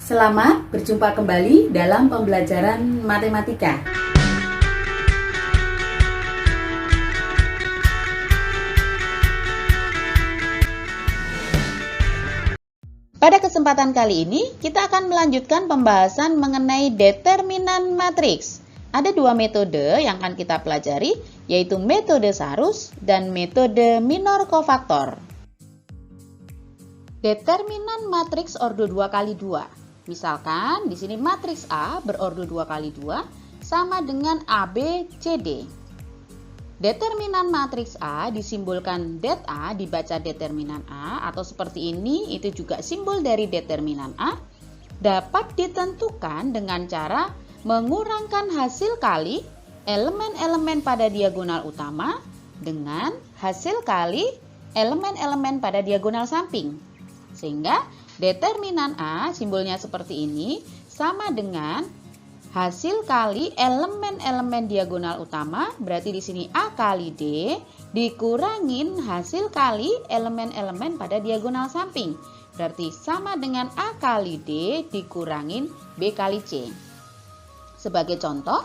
Selamat berjumpa kembali dalam pembelajaran matematika. Pada kesempatan kali ini, kita akan melanjutkan pembahasan mengenai determinan matriks. Ada dua metode yang akan kita pelajari, yaitu metode Sarus dan metode minor kofaktor. Determinan matriks ordo 2 kali 2. Misalkan di sini matriks A berordo 2 kali 2 sama dengan AB CD. Determinan matriks A disimbolkan det A dibaca determinan A, atau seperti ini, itu juga simbol dari determinan A, dapat ditentukan dengan cara mengurangkan hasil kali elemen-elemen pada diagonal utama dengan hasil kali elemen-elemen pada diagonal samping. Sehingga determinan A simbolnya seperti ini sama dengan hasil kali elemen-elemen diagonal utama, berarti di sini A kali D dikurangin hasil kali elemen-elemen pada diagonal samping. Berarti sama dengan A kali D dikurangin B kali C. Sebagai contoh,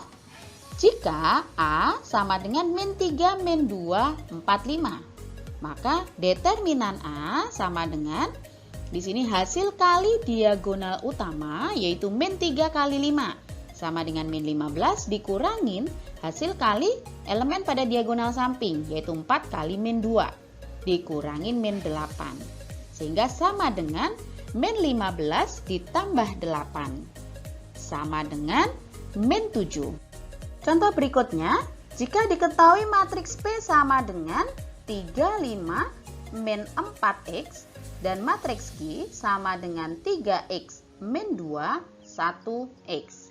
jika A sama dengan min 3 min 2 4 5, maka determinan A sama dengan di sini hasil kali diagonal utama, yaitu min 3 kali 5 sama dengan min 15 dikurangin hasil kali elemen pada diagonal samping, yaitu 4 kali min 2 dikurangin min 8. Sehingga sama dengan min 15 ditambah 8 sama dengan min 7. Contoh berikutnya, jika diketahui matriks P sama dengan 3, 5, min 4x, dan matriks Q sama dengan 3x min 2, 1x.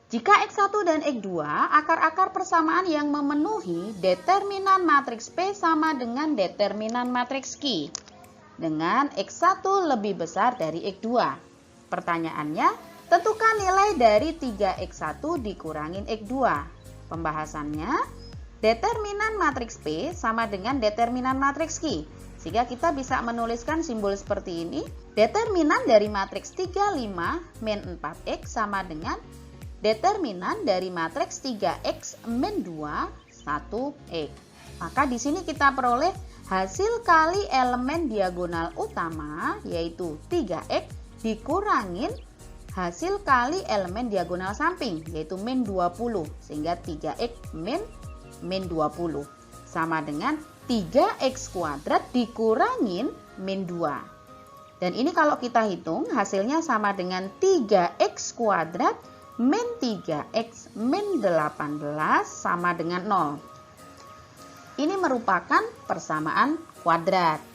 Jika x1 dan x2 akar-akar persamaan yang memenuhi determinan matriks P sama dengan determinan matriks Q, dengan x1 lebih besar dari x2. Pertanyaannya, tentukan nilai dari 3x1 dikurangin x2. Pembahasannya, determinan matriks P sama dengan determinan matriks Q. Sehingga kita bisa menuliskan simbol seperti ini. Determinan dari matriks 3, 5, min 4x sama dengan determinan dari matriks 3x min 2, 1x. Maka di sini kita peroleh hasil kali elemen diagonal utama, yaitu 3x dikurangin hasil kali elemen diagonal samping, yaitu min 20. Sehingga 3x min 20 sama dengan 3x kuadrat dikurangin min 2. Dan ini kalau kita hitung hasilnya sama dengan 3x kuadrat min 3x min 18 sama dengan 0. Ini merupakan persamaan kuadrat.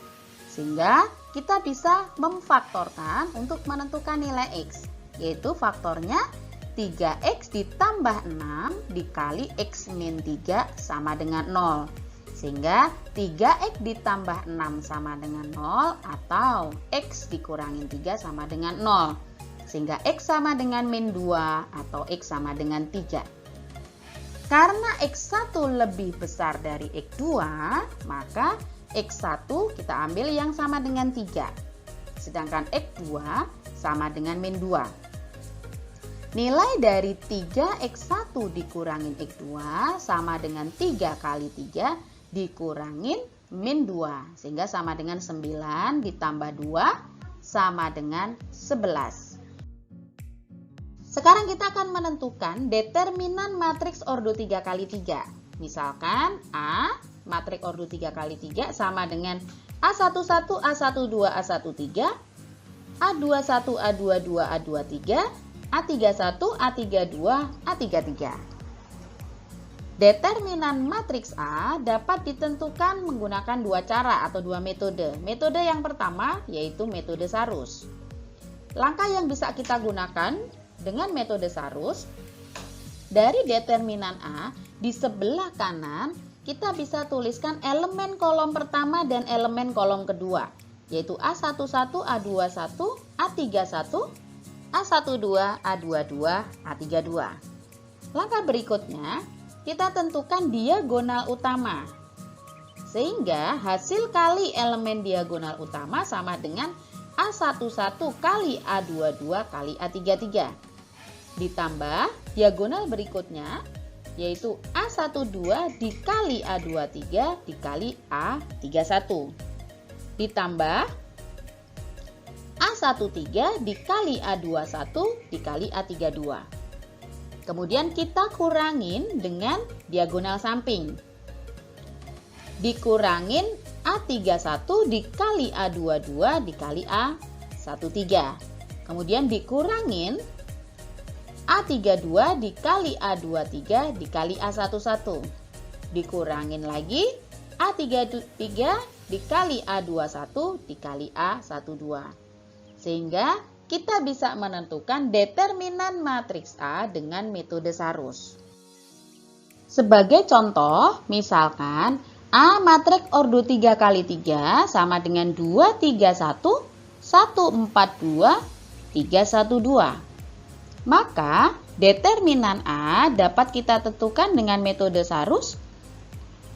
Sehingga kita bisa memfaktorkan untuk menentukan nilai x. Yaitu faktornya 3x ditambah 6 dikali x min 3 sama dengan 0. Sehingga 3x ditambah 6 sama dengan 0 atau x dikurangin 3 sama dengan 0. Sehingga x sama dengan min 2 atau x sama dengan 3. Karena x1 lebih besar dari x2, maka x1 kita ambil yang sama dengan 3. Sedangkan x2 sama dengan min 2. Nilai dari 3x1 dikurangin x2 sama dengan 3 kali 3 dikurangin min 2, sehingga sama dengan 9 ditambah 2 sama dengan 11. Sekarang kita akan menentukan determinan matriks ordo 3 kali 3. Misalkan A, matriks ordo 3 kali 3 sama dengan A11, A12, A13, A21, A22, A23, A31, A32, A33. Determinan matriks A dapat ditentukan menggunakan dua cara atau dua metode. Metode yang pertama yaitu metode Sarus. Langkah yang bisa kita gunakan dengan metode Sarus, dari determinan A di sebelah kanan kita bisa tuliskan elemen kolom pertama dan elemen kolom kedua, yaitu A11, A21, A31, A12, A22, A32. Langkah berikutnya, kita tentukan diagonal utama. Sehingga hasil kali elemen diagonal utama sama dengan A11 kali A22 kali A33. Ditambah diagonal berikutnya, yaitu A12 dikali A23 dikali A31. Ditambah A13 dikali A21 dikali A32. Kemudian kita kurangin dengan diagonal samping. Dikurangin A31 dikali A22 dikali A13. Kemudian dikurangin A32 dikali A23 dikali A11. Dikurangin lagi A33 dikali A21 dikali A12. Sehingga kita bisa menentukan determinan matriks A dengan metode Sarus. Sebagai contoh, misalkan A matriks ordo 3 kali 3 sama dengan 2, 3, 1, 1, 4, 2, 3, 1, 2. Maka determinan A dapat kita tentukan dengan metode Sarus.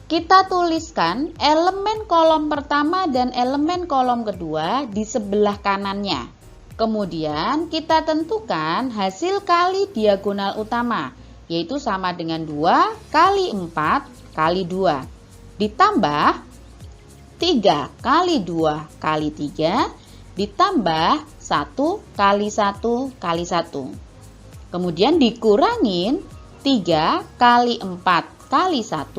Kita tuliskan elemen kolom pertama dan elemen kolom kedua di sebelah kanannya. Kemudian kita tentukan hasil kali diagonal utama, yaitu sama dengan 2 kali 4 kali 2. Ditambah 3 kali 2 kali 3 ditambah 1 kali 1 kali 1. Kemudian dikurangin 3 kali 4 kali 1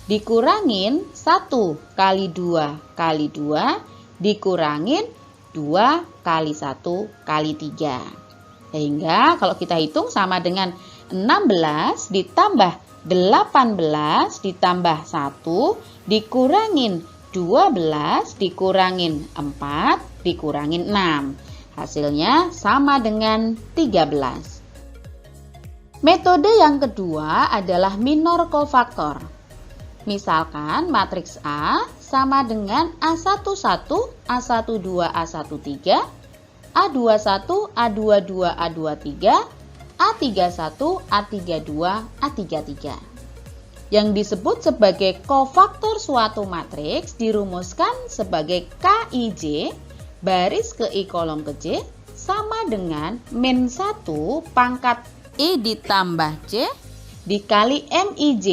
dikurangin 1 kali 2 kali 2 dikurangin 2 kali 1 kali 3. Sehingga kalau kita hitung sama dengan 16 ditambah 18 ditambah 1 dikurangin 12 dikurangin 4 dikurangin 6. Hasilnya sama dengan 13. Metode yang kedua adalah minor kofaktor. Misalkan matriks A sama dengan A11, A12, A13, A21, A22, A23, A31, A32, A33. Yang disebut sebagai kofaktor suatu matriks dirumuskan sebagai KIJ baris ke I kolom ke J sama dengan min 1 pangkat I ditambah J dikali MIJ.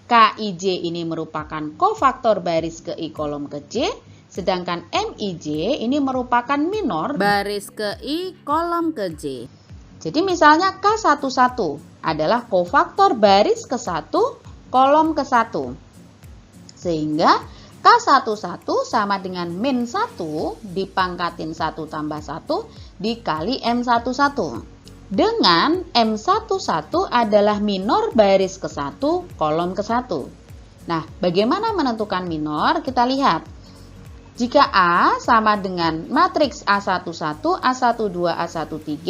KIJ ini merupakan kofaktor baris ke I kolom ke J, sedangkan MIJ ini merupakan minor baris ke I kolom ke J. Jadi misalnya K11 adalah kofaktor baris ke-1 kolom ke-1. Sehingga K11 sama dengan min 1 dipangkatin 1 tambah 1 dikali M11. Dengan M11 adalah minor baris ke-1 kolom ke-1. Nah, bagaimana menentukan minor? Kita lihat. Jika A sama dengan matriks A11, A12, A13,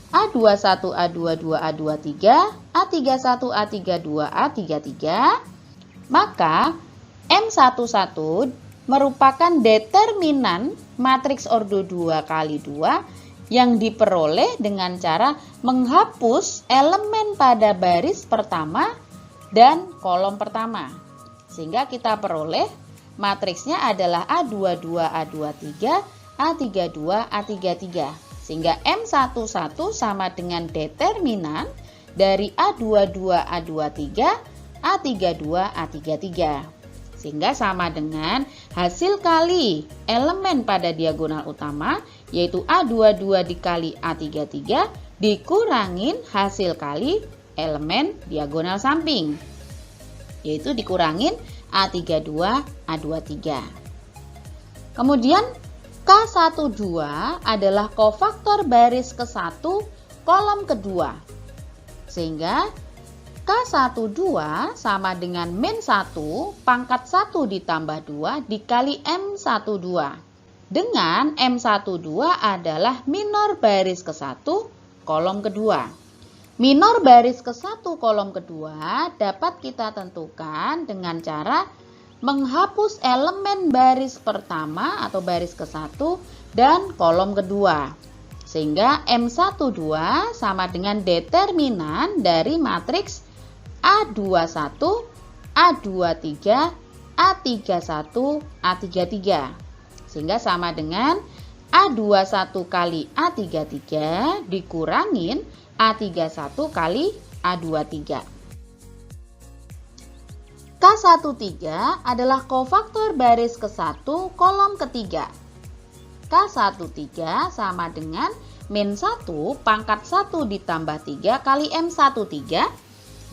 A21, A22, A23, A31, A32, A33, maka M11 merupakan determinan matriks ordo 2 kali 2 yang diperoleh dengan cara menghapus elemen pada baris pertama dan kolom pertama. Sehingga kita peroleh matriksnya adalah A22, A23, A32, A33. Sehingga M11 sama dengan determinan dari A22, A23, A32, A33. Sehingga sama dengan hasil kali elemen pada diagonal utama, yaitu A22 dikali A33 dikurangin hasil kali elemen diagonal samping, yaitu dikurangin A32, A23. Kemudian K12 adalah kofaktor baris ke-1 kolom kedua. Sehingga K12 sama dengan min 1 pangkat 1 ditambah 2 dikali M12. Dengan M12 adalah minor baris ke-1 kolom kedua. Minor baris ke-1 kolom kedua dapat kita tentukan dengan cara menghapus elemen baris pertama atau baris ke-1 dan kolom kedua. Sehingga M12 sama dengan determinan dari matriks A21, A23, A31, A33. Sehingga sama dengan A21 kali A33 dikurangin A31 kali A23. K13 adalah kofaktor baris ke-1 kolom ketiga. K13 sama dengan min 1 pangkat 1 ditambah 3 kali M13,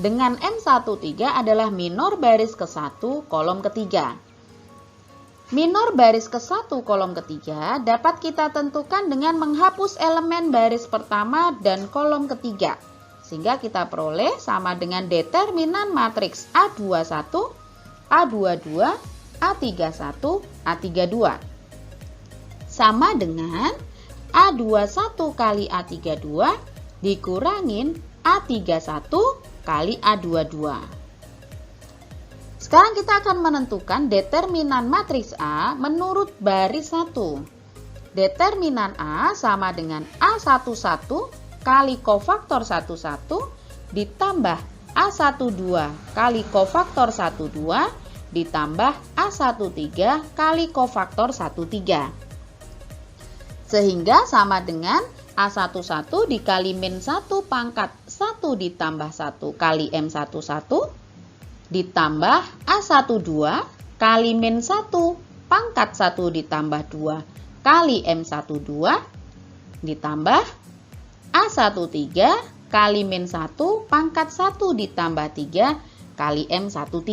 dengan M13 adalah minor baris ke-1 kolom ketiga. Minor baris ke-1 kolom ketiga dapat kita tentukan dengan menghapus elemen baris pertama dan kolom ketiga, sehingga kita peroleh sama dengan determinan matriks A21, A22, A31, A32. Sama dengan A21 kali A32 dikurangin A31 kali A22. Sekarang kita akan menentukan determinan matriks A menurut baris 1. Determinan A sama dengan A11 kali kofaktor 11 ditambah A12 kali kofaktor 12 ditambah A13 kali kofaktor 13. Sehingga sama dengan A11 dikali min 1 pangkat 1 ditambah 1 kali M11 ditambah A12 kali min 1 pangkat 1 ditambah 2 kali M12 ditambah A13 kali min 1 pangkat 1 ditambah 3 kali M13.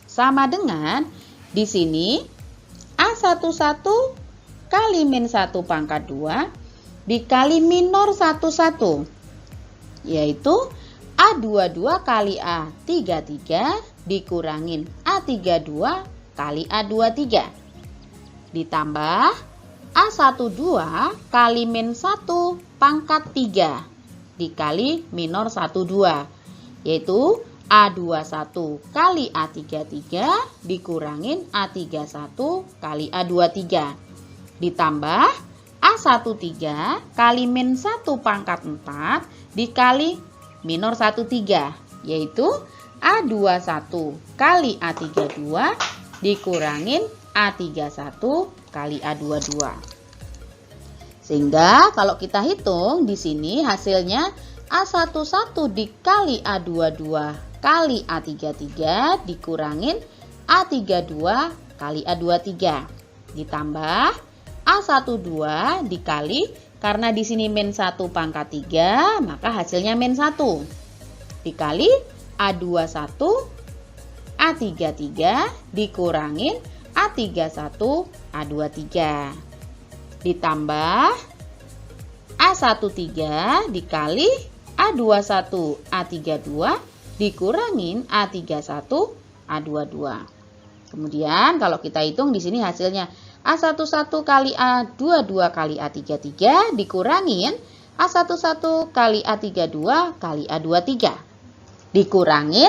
Sama dengan di sini A11 kali min 1 pangkat 2 dikali minor 11, yaitu A22 kali A33 dikurangin A32 kali A23 ditambah A12 kali min 1 pangkat 3 dikali minor 12, yaitu A21 kali A33 dikurangin A31 kali A23 ditambah A13 kali min 1 pangkat 4 dikali minor 13, yaitu A21 kali A32 dikurangin A31 kali A22. Sehingga kalau kita hitung di sini hasilnya A11 dikali A22 kali A33 dikurangin A32 kali A23 ditambah A12 dikali, karena di sini min 1 pangkat 3, maka hasilnya min 1 dikali A21 A33 dikurangin A31 A23 ditambah A13 dikali A21 A32 dikurangin A31 A22. Kemudian kalau kita hitung di sini hasilnya A11 kali A22 kali A33 dikurangin A11 kali A32 kali A23 dikurangin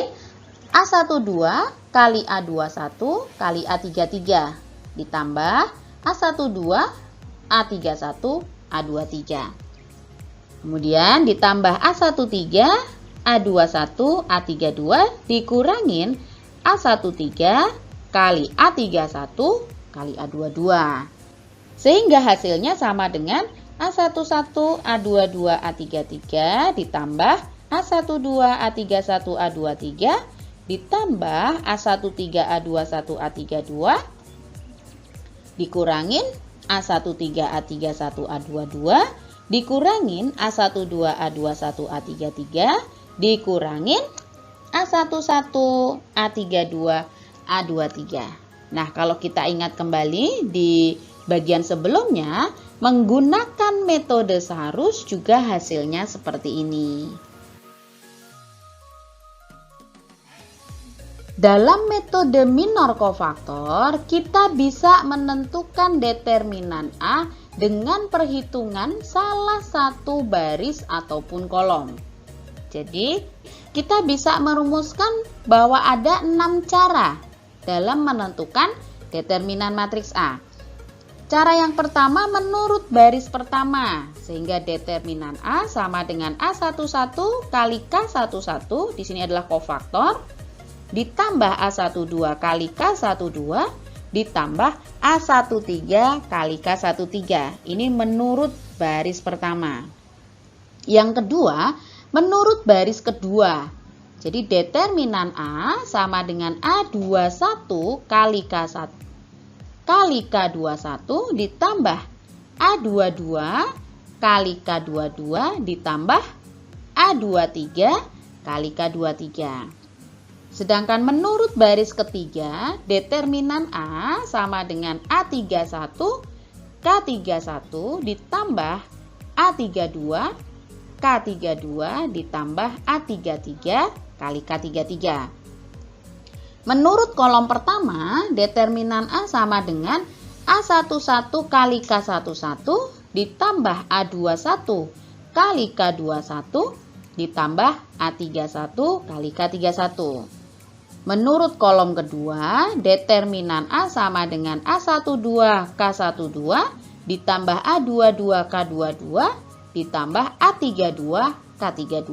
A12 kali A21 kali A33 ditambah A12 A31 A23. Kemudian ditambah A13 A21 A32 dikurangin A13 kali A31 kali A22, sehingga hasilnya sama dengan A11 A22 A33 ditambah A12 A31 A23 ditambah A13 A21 A32 dikurangin A13 A31 A22 dikurangin A12 A21 A33 dikurangin A11 A32 A23. Nah, kalau kita ingat kembali di bagian sebelumnya, menggunakan metode Saharus juga hasilnya seperti ini. Dalam metode minor kofaktor, kita bisa menentukan determinan A dengan perhitungan salah satu baris ataupun kolom. Jadi, kita bisa merumuskan bahwa ada 6 cara dalam menentukan determinan matriks A. Cara yang pertama menurut baris pertama, sehingga determinan A sama dengan A11 kali K11, di sini adalah kofaktor, ditambah A12 kali K12, ditambah A13 kali K13. Ini menurut baris pertama. Yang kedua, menurut baris kedua. Jadi determinan A sama dengan A21 kali K1 kali K21 ditambah A22 kali K22 ditambah A23 kali K23. Sedangkan menurut baris ketiga, determinan A sama dengan A31 K31 ditambah A32 K32 ditambah A33 kali K33. Menurut kolom pertama, determinan A sama dengan A11 kali K11 ditambah A21 kali K21 ditambah A31 kali K31. Menurut kolom kedua, determinan A sama dengan A12 K12 ditambah A22 K22 ditambah A32 K32.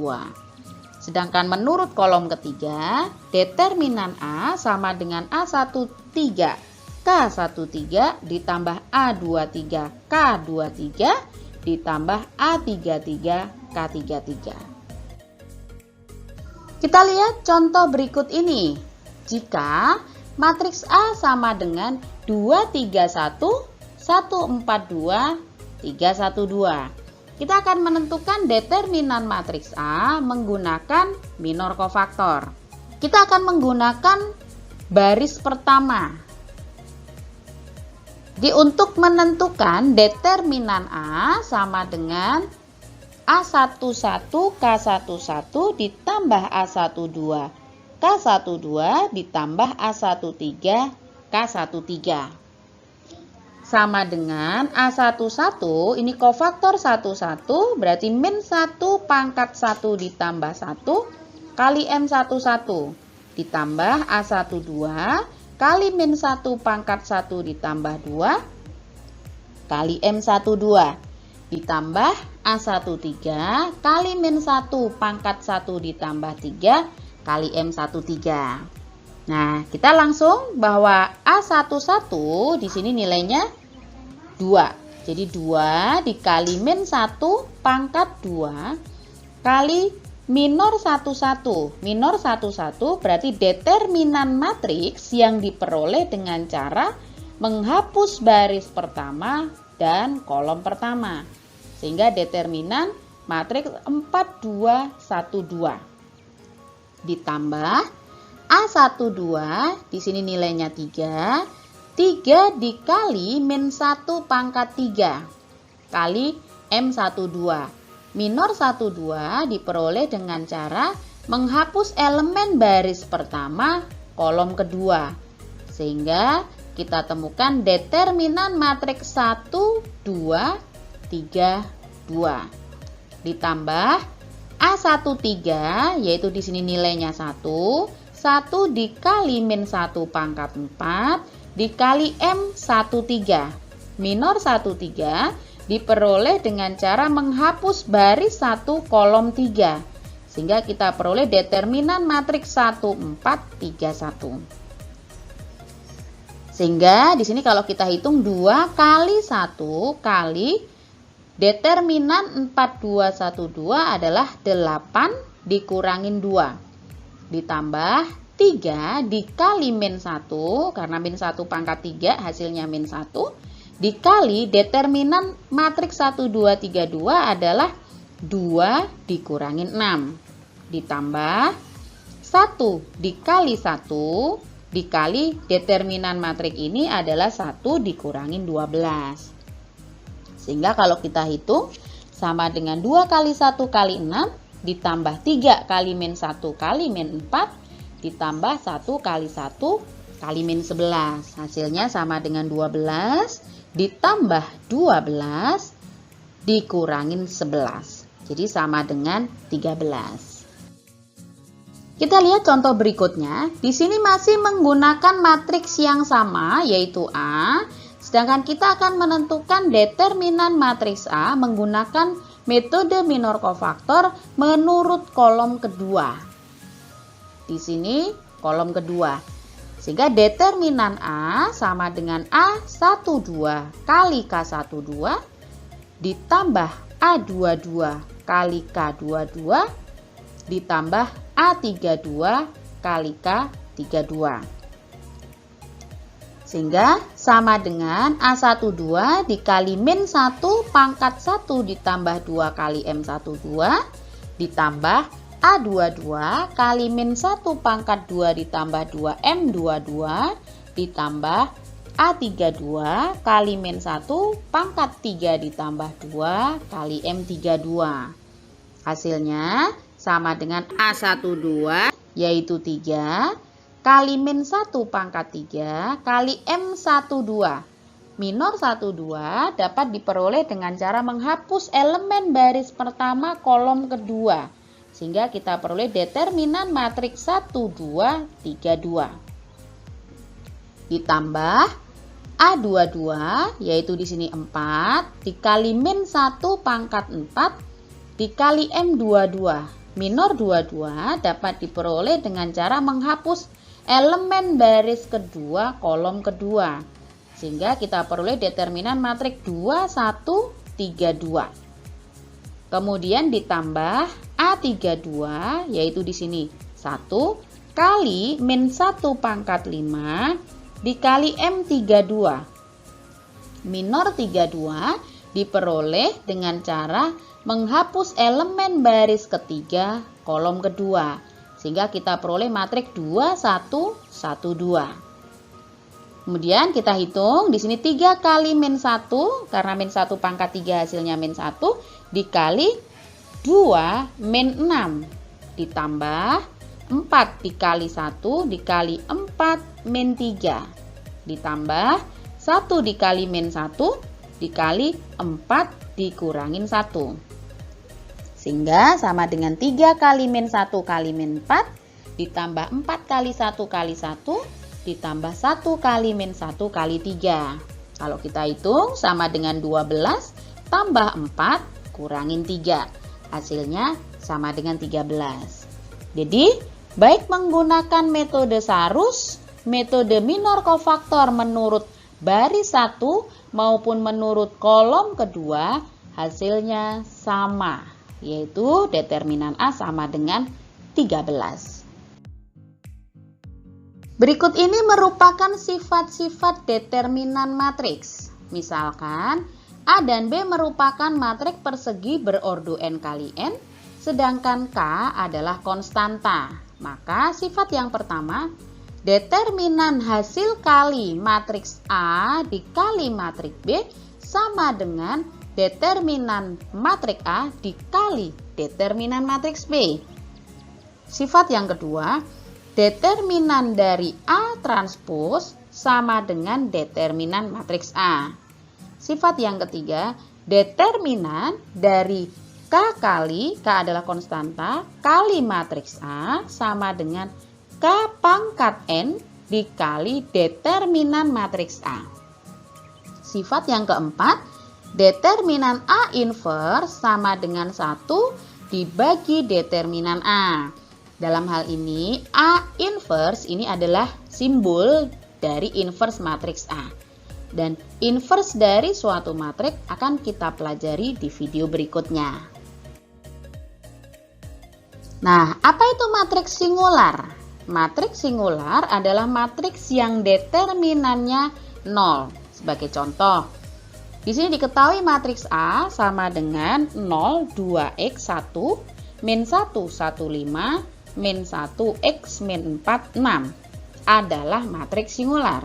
Sedangkan menurut kolom ketiga, determinan A sama dengan A13 K13 ditambah A23 K23 ditambah A33 K33. Kita lihat contoh berikut ini. Jika matriks A sama dengan 231 142 312. Kita akan menentukan determinan matriks A menggunakan minor kofaktor. Kita akan menggunakan baris pertama. Jadi untuk menentukan determinan A sama dengan A11 K11 ditambah A12 K12 ditambah A13 K13. Sama dengan A11, ini kofaktor 11 berarti min 1 pangkat 1 ditambah 1 kali M11 ditambah A12 kali min 1 pangkat 1 ditambah 2 kali M12 ditambah A13 kali min 1 pangkat 1 ditambah 3 kali M13. Nah, kita langsung bahwa A11 di sini nilainya 2. Jadi 2 dikali min 1 pangkat 2 kali minor 11. Minor 11 berarti determinan matriks yang diperoleh dengan cara menghapus baris pertama dan kolom pertama. Sehingga determinan matriks 4212 ditambah A12 di sini nilainya 3 dikali min 1 pangkat 3 kali M12. Minor 12 diperoleh dengan cara menghapus elemen baris pertama kolom kedua. Sehingga kita temukan determinan matriks 1 2 3 2 ditambah A13 yaitu di sini nilainya 1 dikali min 1 pangkat 4 dikali M13. Minor 13 diperoleh dengan cara menghapus baris 1 kolom 3. Sehingga kita peroleh determinan matriks 1 4 3 1. Sehingga di sini kalau kita hitung 2 kali 1 kali determinan 4212 adalah 8 dikurangin 2. Ditambah 3 dikali min 1, karena min 1 pangkat 3 hasilnya min 1, dikali determinan matriks 1, 2, 3, 2 adalah 2 dikurangin 6. Ditambah 1 dikali 1 dikali determinan matriks ini adalah 1 dikurangin 12. Sehingga kalau kita hitung sama dengan 2 kali 1 kali 6 ditambah 3 kali min 1 kali min 4 ditambah 1 kali 1 kali min 11. Hasilnya sama dengan 12 ditambah 12 dikurangin 11. Jadi sama dengan 13. Kita lihat contoh berikutnya. Di sini masih menggunakan matriks yang sama yaitu A. Sedangkan kita akan menentukan determinan matriks A menggunakan metode minor kofaktor menurut kolom kedua. Di sini kolom kedua. Sehingga determinan A sama dengan A12 kali K12 ditambah A22 kali K22 ditambah A32 kali K32. Sehingga sama dengan A12 dikali min 1 pangkat 1 ditambah 2 kali M12 ditambah A22 kali min 1 pangkat 2 ditambah 2 M22 ditambah A32 kali min 1 pangkat 3 ditambah 2 kali M32. Hasilnya sama dengan A12 yaitu 3 kali min 1 pangkat 3 kali M12. Minor 12 dapat diperoleh dengan cara menghapus elemen baris pertama kolom kedua. Sehingga kita peroleh determinan matriks 1, 2, 3, 2. Ditambah A22 yaitu di sini 4 dikali min 1 pangkat 4 dikali M22. Minor 22 dapat diperoleh dengan cara menghapus elemen baris kedua kolom kedua. Sehingga kita peroleh determinan matriks 2, 1, 3, 2. Kemudian ditambah A32 yaitu di sini 1 kali min 1 pangkat 5 dikali M32. Minor 32 diperoleh dengan cara menghapus elemen baris ketiga kolom kedua. Sehingga kita peroleh matriks 2, 1, 1, 2. Kemudian kita hitung di sini 3 kali min 1 karena min 1 pangkat 3 hasilnya min 1 dikali 2 min 6 ditambah 4 dikali 1 dikali 4 min 3 ditambah 1 dikali min 1 dikali 4 dikurangin 1. Sehingga sama dengan 3 kali min 1 kali min 4 ditambah 4 kali 1 kali 1 ditambah 1 kali min 1 kali 3. Kalau kita hitung sama dengan 12 tambah 4 kurangin 3. Hasilnya sama dengan 13. Jadi, baik menggunakan metode Sarus, metode minor kofaktor menurut baris 1 maupun menurut kolom kedua, hasilnya sama, yaitu determinan A sama dengan 13. Berikut ini merupakan sifat-sifat determinan matriks. Misalkan, A dan B merupakan matriks persegi berordo n kali n, sedangkan K adalah konstanta. Maka sifat yang pertama, determinan hasil kali matriks A dikali matriks B sama dengan determinan matriks A dikali determinan matriks B. Sifat yang kedua, determinan dari A transpos sama dengan determinan matriks A. Sifat yang ketiga, determinan dari K kali, K adalah konstanta, kali matriks A sama dengan K pangkat N dikali determinan matriks A. Sifat yang keempat, determinan A inverse sama dengan 1 dibagi determinan A. Dalam hal ini, A inverse ini adalah simbol dari inverse matriks A. Dan inverse dari suatu matriks akan kita pelajari di video berikutnya. Nah, apa itu matriks singular? Matriks singular adalah matriks yang determinannya 0. Sebagai contoh, di sini diketahui matriks A sama dengan 0, 2x, 1, min 1, 1, 5, min 1x, min 4, 6 adalah matriks singular.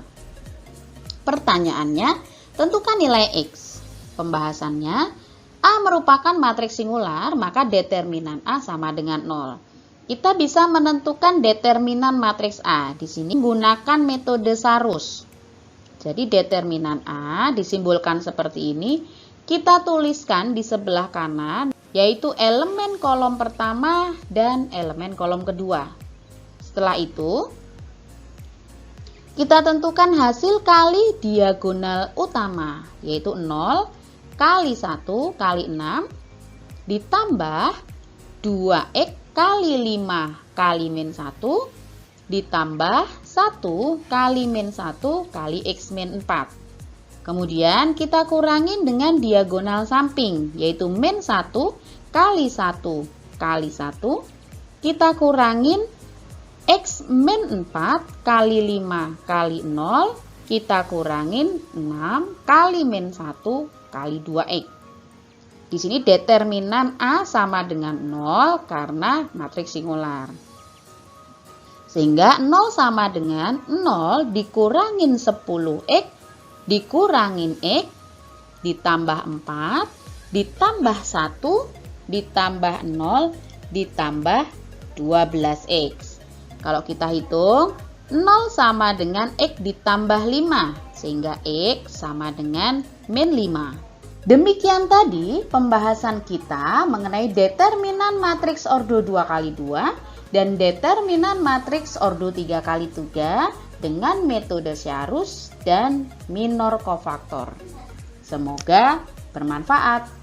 Pertanyaannya, tentukan nilai X. Pembahasannya, A merupakan matriks singular, maka determinan A sama dengan 0. Kita bisa menentukan determinan matriks A. Di sini menggunakan metode Sarus. Jadi determinan A disimbolkan seperti ini. Kita tuliskan di sebelah kanan, yaitu elemen kolom pertama dan elemen kolom kedua. Setelah itu, kita tentukan hasil kali diagonal utama, yaitu 0 kali 1 kali 6 ditambah 2x kali 5 kali min 1 ditambah 1 1 kali min 1 kali X min 4. Kemudian kita kurangin dengan diagonal samping, yaitu min 1 kali 1 kali 1. Kita kurangin X min 4 kali 5 kali 0, kita kurangin 6 kali min 1 kali 2X. Di sini determinan A sama dengan 0 karena matriks singular. Sehingga 0 sama dengan 0 dikurangin 10X, dikurangin X, ditambah 4, ditambah 1, ditambah 0, ditambah 12X. Kalau kita hitung, 0 sama dengan X ditambah 5, sehingga X sama dengan min 5. Demikian tadi pembahasan kita mengenai determinan matriks ordo 2 kali 2 dan determinan matriks ordo 3 kali 3 dengan metode Sharus dan minor cofactor. Semoga bermanfaat.